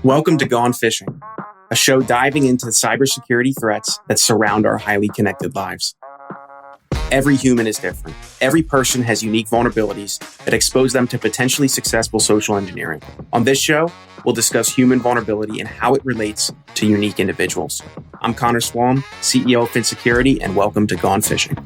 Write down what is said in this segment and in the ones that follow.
Welcome to Gone Phishing, a show diving into cybersecurity threats that surround our highly connected lives. Every human is different. Every person has unique vulnerabilities that expose them to potentially successful social engineering. On this show, we'll discuss human vulnerability and how it relates to unique individuals. I'm Connor Swalm, CEO of FinSecurity, and welcome to Gone Phishing.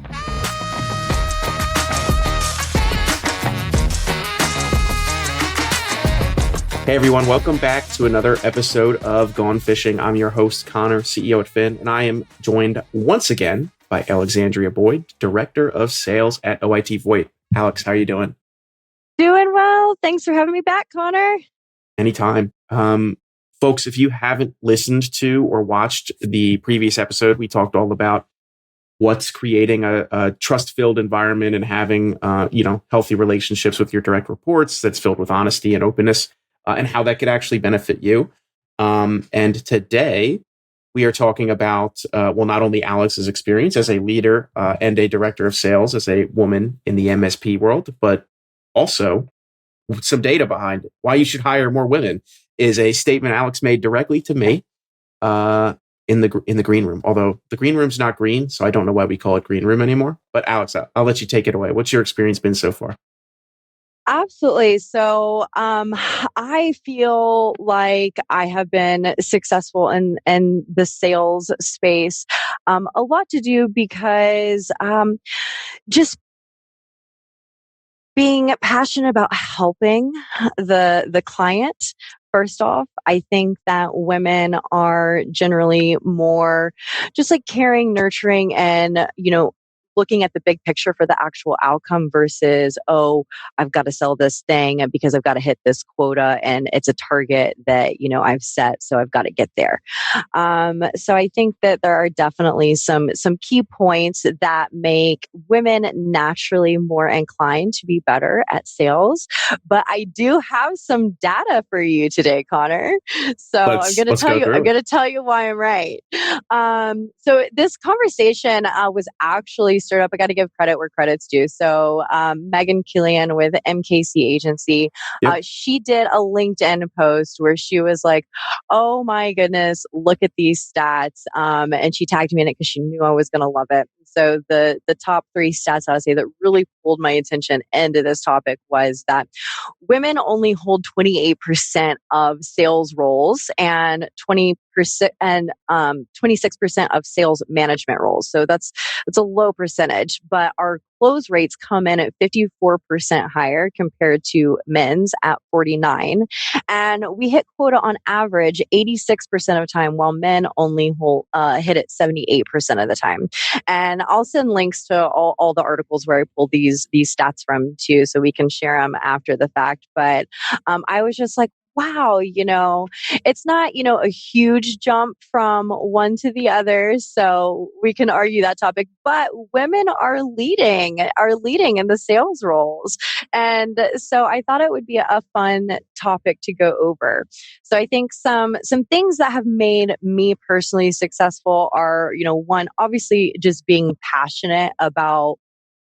Hey everyone, welcome back to another episode of Gone Phishing. I'm your host, Connor, CEO at Fin, and I am joined once again by Alexandria Boyd, Director of Sales at OIT Voight. Alex, how are you doing? Doing well. Thanks for having me back, Connor. Anytime. Folks, if you haven't listened to or watched the previous episode, we talked all about what's creating a trust-filled environment and having healthy relationships with your direct reports that's filled with honesty and openness. And how that could actually benefit you. And today, we are talking about, not only Alex's experience as a leader and a director of sales as a woman in the MSP world, but also some data behind it. Why you should hire more women is a statement Alex made directly to me in the green room. Although the green room's not green, so I don't know why we call it green room anymore. But Alex, I'll let you take it away. What's your experience been so far? Absolutely. So I feel like I have been successful in the sales space. A lot to do because just being passionate about helping the client. First off, I think that women are generally more just like caring, nurturing, and looking at the big picture for the actual outcome versus, I've got to sell this thing because I've got to hit this quota and it's a target that, I've set. So I've got to get there. So I think that there are definitely some key points that make women naturally more inclined to be better at sales. But I do have some data for you today, Connor. So I'm going to tell you why I'm right. So this conversation was actually started up. I got to give credit where credit's due. So Megan Killian with MKC Agency, she did a LinkedIn post where she was like, "Oh my goodness, look at these stats," and she tagged me in it because she knew I was going to love it. So the top 3 stats I would say that really pulled my attention into this topic was that women only hold 28% of sales roles and 20% and 26% of sales management roles. So that's a low percentage, but our close rates come in at 54% higher compared to men's at 49. And we hit quota on average 86% of the time, while men only hit it 78% of the time. And I'll send links to all the articles where I pulled these stats from too, so we can share them after the fact. But I was just like, wow, it's not, a huge jump from one to the other. So we can argue that topic, but women are leading in the sales roles. And so I thought it would be a fun topic to go over. So I think some things that have made me personally successful are, one, obviously just being passionate about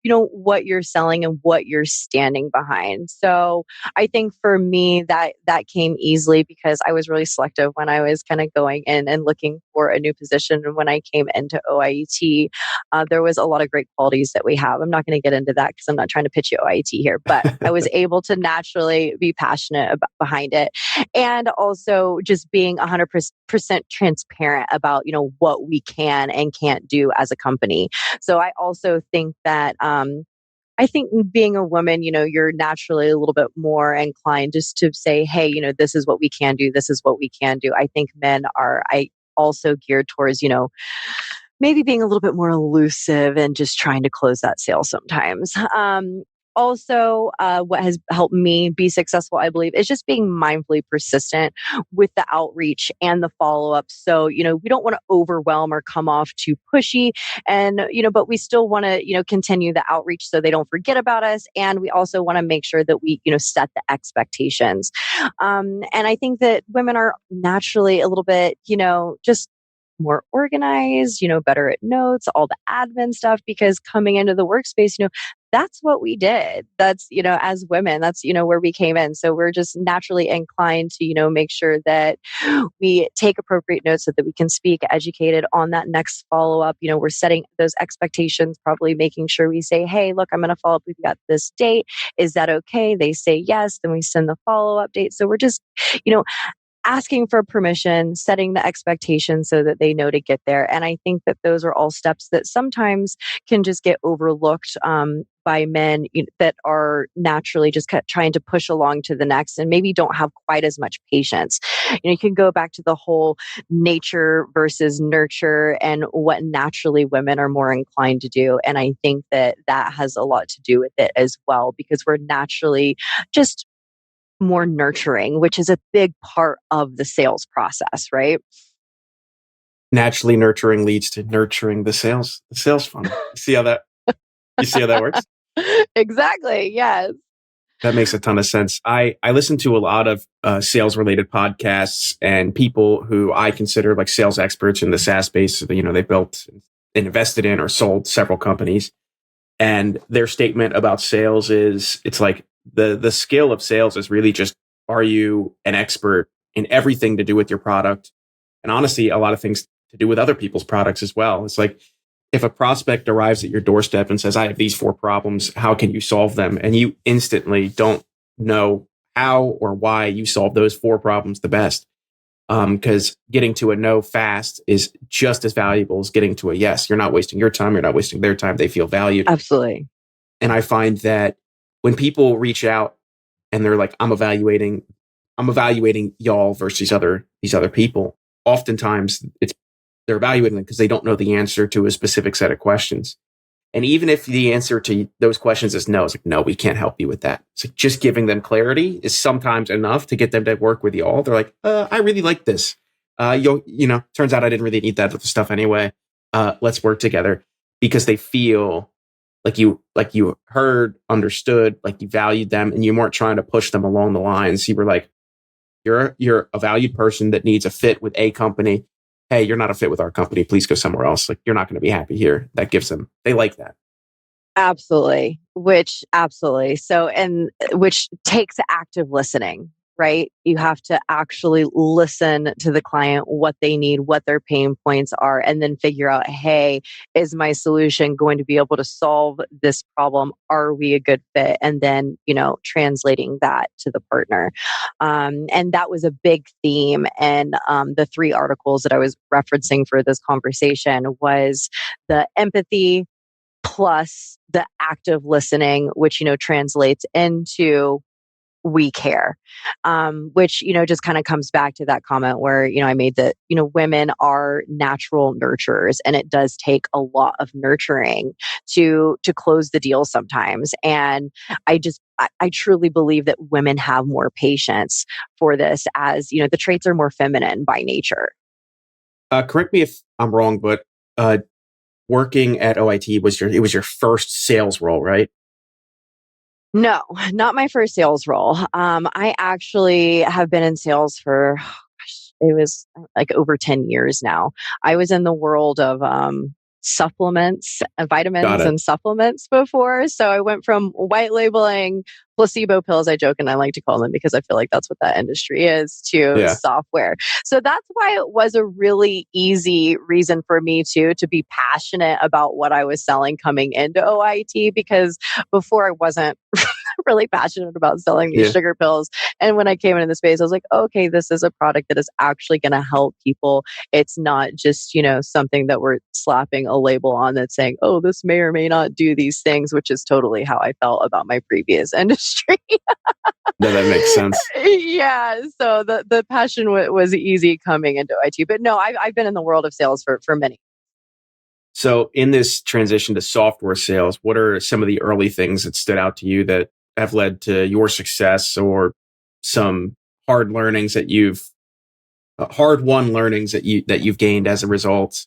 what you're selling and what you're standing behind. So I think for me that came easily because I was really selective when I was kind of going in and looking for a new position. And when I came into OIT, there was a lot of great qualities that we have. I'm not going to get into that because I'm not trying to pitch you OIT here, but I was able to naturally be passionate behind it. And also just being 100% transparent about, what we can and can't do as a company. So I also think that I think being a woman, you're naturally a little bit more inclined just to say, hey, this is what we can do. This is what we can do. I think men are also geared towards, maybe being a little bit more elusive and just trying to close that sale sometimes. Also, what has helped me be successful, I believe, is just being mindfully persistent with the outreach and the follow-up. So, we don't want to overwhelm or come off too pushy and, but we still want to, continue the outreach so they don't forget about us. And we also want to make sure that we, set the expectations. And I think that women are naturally a little bit, just more organized, better at notes, all the admin stuff, because coming into the workspace, that's what we did. That's, as women, that's, where we came in. So we're just naturally inclined to, make sure that we take appropriate notes so that we can speak educated on that next follow up. We're setting those expectations, probably making sure we say, hey, look, I'm going to follow up with you at this date. Is that okay? They say yes. Then we send the follow up date. So we're just, you know, asking for permission, setting the expectation so that they know to get there. And I think that those are all steps that sometimes can just get overlooked by men that are naturally just trying to push along to the next and maybe don't have quite as much patience. You can go back to the whole nature versus nurture and what naturally women are more inclined to do. And I think that that has a lot to do with it as well, because we're naturally just more nurturing, which is a big part of the sales process, right? Naturally nurturing leads to nurturing the sales funnel. You see how that works? Exactly. Yes. That makes a ton of sense. I listen to a lot of sales related podcasts and people who I consider like sales experts in the SaaS space. They built and invested in or sold several companies. And their statement about sales is it's like the skill of sales is really just, are you an expert in everything to do with your product? And honestly, a lot of things to do with other people's products as well. It's like, if a prospect arrives at your doorstep and says, I have these 4 problems, how can you solve them? And you instantly don't know how or why you solve those 4 problems the best. Because getting to a no fast is just as valuable as getting to a yes. You're not wasting your time. You're not wasting their time. They feel valued. Absolutely. And I find that when people reach out and they're like, I'm evaluating y'all versus these other people, oftentimes they're evaluating them because they don't know the answer to a specific set of questions. And even if the answer to those questions is no, it's like, no, we can't help you with that. So just giving them clarity is sometimes enough to get them to work with you all. They're like, I really like this. Turns out I didn't really need that stuff anyway. Let's work together, because they feel like you heard, understood, like you valued them, and you weren't trying to push them along the lines. You were like, you're a valued person that needs a fit with a company. Hey, you're not a fit with our company. Please go somewhere else. Like, you're not going to be happy here. That gives them, they like that. Absolutely. Absolutely. So, and which takes active listening, right? You have to actually listen to the client, what they need, what their pain points are, and then figure out, hey, is my solution going to be able to solve this problem? Are we a good fit? And then, translating that to the partner. And that was a big theme. And the 3 articles that I was referencing for this conversation was the empathy, plus the active listening, which, translates into we care, which, just kind of comes back to that comment where, I made that, women are natural nurturers, and it does take a lot of nurturing to close the deal sometimes. And I truly believe that women have more patience for this, as, the traits are more feminine by nature. Correct me if I'm wrong, but working at OIT was your first sales role, right? No, not my first sales role. I actually have been in sales for, it was like over 10 years now. I was in the world of supplements, vitamins and supplements before. So I went from white labeling placebo pills, I joke and I like to call them because I feel like that's what that industry is, to software. So that's why it was a really easy reason for me to be passionate about what I was selling coming into OIT, because before I wasn't really passionate about selling these sugar pills. And when I came into the space, I was like, okay, this is a product that is actually going to help people. It's not just, something that we're slapping a label on that's saying, oh, this may or may not do these things, which is totally how I felt about my previous industry. No, that makes sense. Yeah. So the passion was easy coming into IT. But no, I've been in the world of sales for many. So in this transition to software sales, what are some of the early things that stood out to you that have led to your success, or some hard won learnings that you've gained as a result?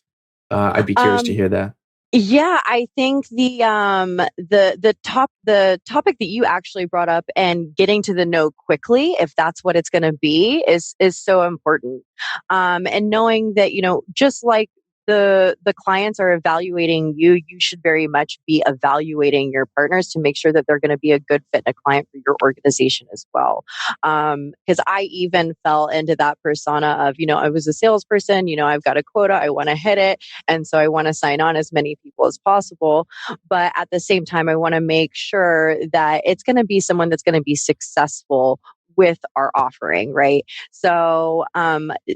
I'd be curious to hear that. Yeah, I think the topic that you actually brought up and getting to the no quickly, if that's what it's going to be, is so important. And knowing that, just like the clients are evaluating you, you should very much be evaluating your partners to make sure that they're going to be a good fit and a client for your organization as well. Because I even fell into that persona of, I was a salesperson, I've got a quota, I want to hit it, and so I want to sign on as many people as possible. But at the same time, I want to make sure that it's going to be someone that's going to be successful with our offering, right? So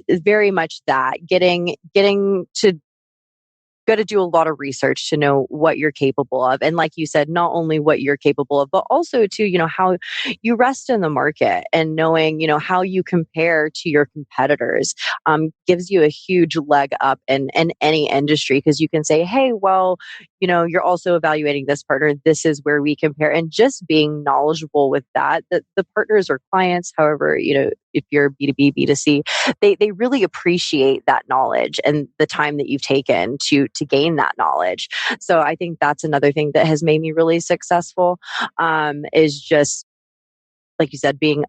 very much that getting to got to do a lot of research to know what you're capable of, and like you said, not only what you're capable of, but also to how you rest in the market, and knowing how you compare to your competitors gives you a huge leg up in any industry, because you can say, hey, well, you're also evaluating this partner, this is where we compare, and just being knowledgeable with that, the partners or clients, however, if you're B2B, B2C, they really appreciate that knowledge and the time that you've taken to gain that knowledge. So I think that's another thing that has made me really successful, is just like you said, being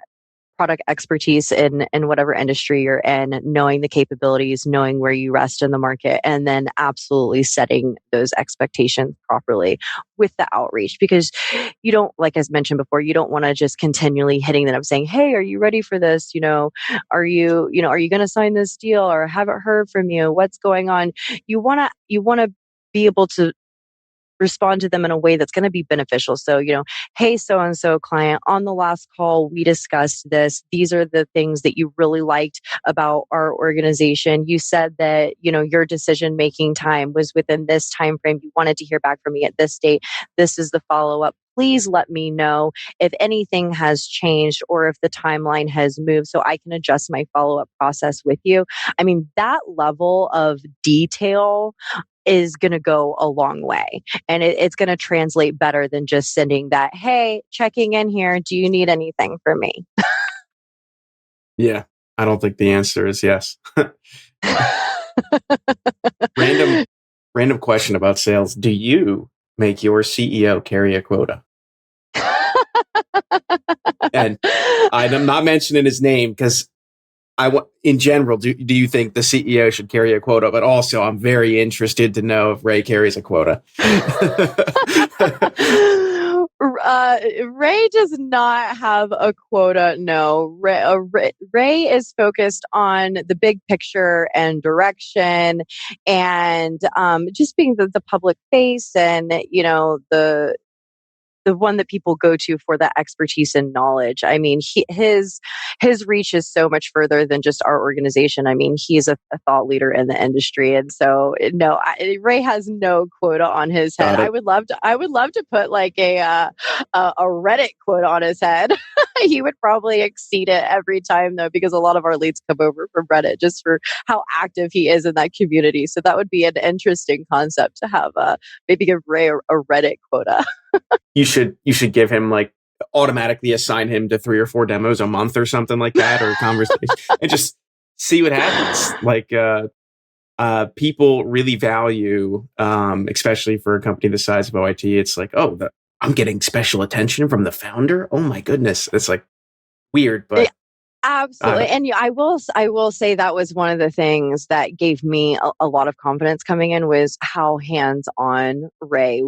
product expertise in whatever industry you're in, knowing the capabilities, knowing where you rest in the market, and then absolutely setting those expectations properly with the outreach. Because you don't, like as mentioned before, you don't want to just continually hitting them up saying, hey, are you ready for this? Are you going to sign this deal, or haven't heard from you? What's going on? You want to be able to respond to them in a way that's going to be beneficial. So, hey, so and so client, on the last call, we discussed this. These are the things that you really liked about our organization. You said that, your decision making time was within this time frame. You wanted to hear back from me at this date. This is the follow up. Please let me know if anything has changed or if the timeline has moved so I can adjust my follow up process with you. I mean, that level of detail is going to go a long way, and it's going to translate better than just sending that, hey, checking in here, do you need anything from me? Yeah, I don't think the answer is yes. Random random question about sales. Do you make your CEO carry a quota? And I'm not mentioning his name because in general, do you think the CEO should carry a quota? But also, I'm very interested to know if Ray carries a quota. Ray does not have a quota. No, Ray is focused on the big picture and direction, and just being the public face, and the one that people go to for that expertise and knowledge. I mean, his reach is so much further than just our organization. I mean, he's a thought leader in the industry, and so no, Ray has no quota on his head. Got it. I would love to put like a Reddit quota on his head. He would probably exceed it every time though, because a lot of our leads come over from Reddit just for how active he is in that community. So that would be an interesting concept to have. Maybe give Ray a Reddit quota. You should give him like automatically assign him to 3 or 4 demos a month or something like that, or conversation, and just see what happens. Like people really value, especially for a company the size of OIT. It's like, oh, I'm getting special attention from the founder. Oh my goodness, it's like weird, but Absolutely. And I will say that was one of the things that gave me a lot of confidence coming in, was how hands-on Ray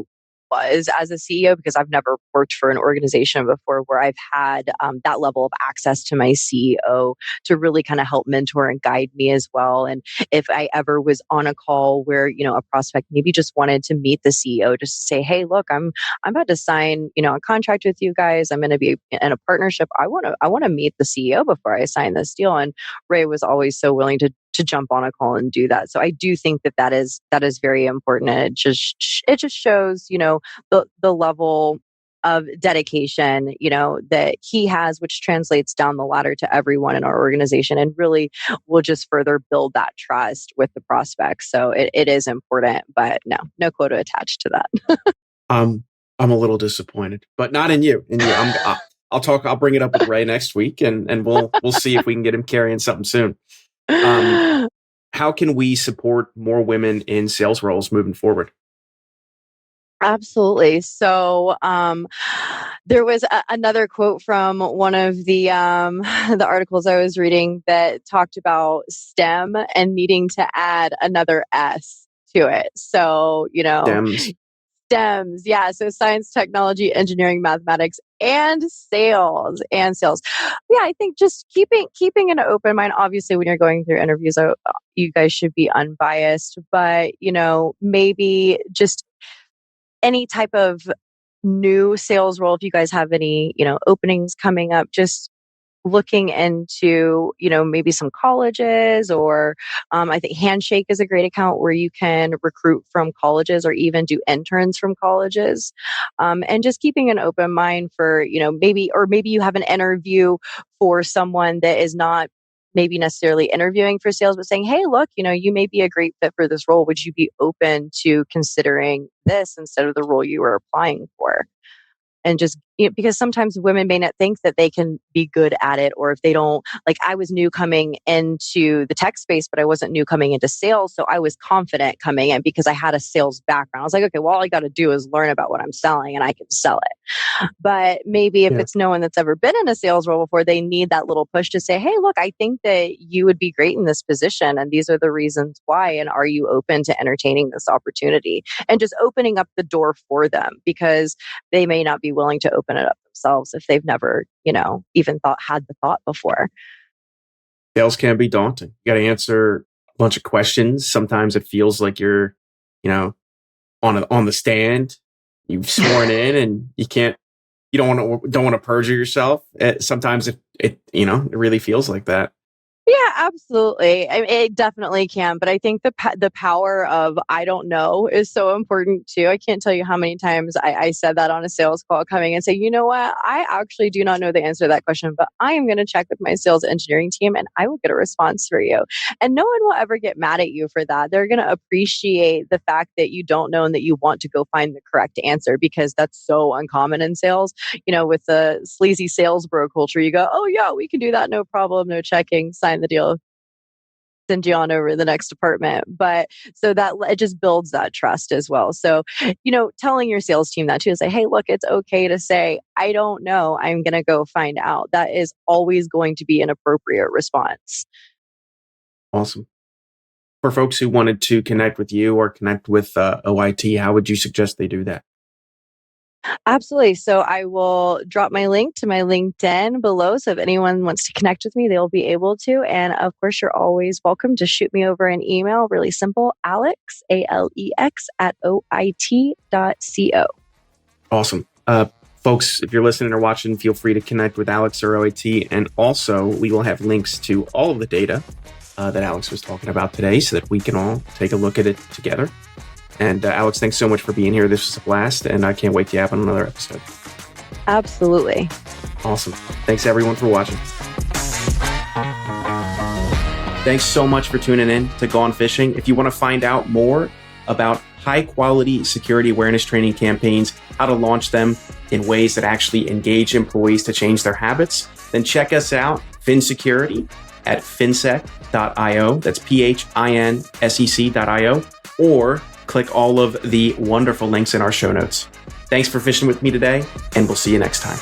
was as a CEO, because I've never worked for an organization before where I've had that level of access to my CEO to really kind of help mentor and guide me as well. And if I ever was on a call where, a prospect maybe just wanted to meet the CEO just to say, hey, look, I'm about to sign, a contract with you guys. I'm going to be in a partnership. I want to meet the CEO before I sign this deal. And Ray was always so willing to jump on a call and do that. So I do think that is very important, and it just shows, the level of dedication, that he has, which translates down the ladder to everyone in our organization, and really will just further build that trust with the prospects. So it is important, but no quota attached to that. I'm a little disappointed, but not in you. In you, I'll bring it up with Ray next week, and we'll see if we can get him carrying something soon. How can we support more women in sales roles moving forward? Absolutely. So, there was another quote from one of the the articles I was reading that talked about STEM and needing to add another S to it. So, Stems. STEMs, yeah. So science, technology, engineering, mathematics, and sales. Yeah, I think just keeping an open mind. Obviously, when you're going through interviews, you guys should be unbiased, but maybe just any type of new sales role, if you guys have any, openings coming up, just looking into, maybe some colleges or I think Handshake is a great account where you can recruit from colleges or even do interns from colleges. And just keeping an open mind for, maybe you have an interview for someone that is not maybe necessarily interviewing for sales, but saying, hey, look, you may be a great fit for this role. Would you be open to considering this instead of the role you were applying for? And just because sometimes women may not think that they can be good at it, or if they don't, like, I was new coming into the tech space, but I wasn't new coming into sales, so I was confident coming in because I had a sales background. I was like, okay, well, all I got to do is learn about what I'm selling and I can sell it. But maybe if Yeah. it's no one that's ever been in a sales role before, they need that little push to say, hey, look, I think that you would be great in this position and these are the reasons why, and are you open to entertaining this opportunity? And just opening up the door for them, because they may not be willing to open it up themselves if they've never, even had the thought before. Sales can be daunting. You got to answer a bunch of questions. Sometimes it feels like you're, on the stand. You've sworn in, and you don't want to perjure yourself. Sometimes it really feels like that. Yeah, absolutely. It definitely can, but I think the power of I don't know is so important too. I can't tell you how many times I said that on a sales call coming and say, you know what, I actually do not know the answer to that question, but I am going to check with my sales engineering team and I will get a response for you. And no one will ever get mad at you for that. They're going to appreciate the fact that you don't know and that you want to go find the correct answer, because that's so uncommon in sales. With the sleazy sales bro culture, you go, oh yeah, we can do that, no problem, no checking, sign the deal, send you on over to the next department. But so that it just builds that trust as well. So, telling your sales team that too, say, hey, look, it's okay to say, I don't know, I'm going to go find out. That is always going to be an appropriate response. Awesome. For folks who wanted to connect with you or connect with OIT, how would you suggest they do that? Absolutely. So I will drop my link to my LinkedIn below. So if anyone wants to connect with me, they'll be able to. And of course, you're always welcome to shoot me over an email. Really simple, Alex, ALEX @OIT.co. Awesome. Folks, if you're listening or watching, feel free to connect with Alex or OIT. And also, we will have links to all of the data that Alex was talking about today so that we can all take a look at it together. And Alex, thanks so much for being here. This was a blast, and I can't wait to have on another episode. Absolutely. Awesome. Thanks, everyone, for watching. Thanks so much for tuning in to Gone Phishing. If you want to find out more about high-quality security awareness training campaigns, how to launch them in ways that actually engage employees to change their habits, then check us out, FinSecurity, at finsec.io. That's PHINSEC.io. Or click all of the wonderful links in our show notes. Thanks for fishing with me today, and we'll see you next time.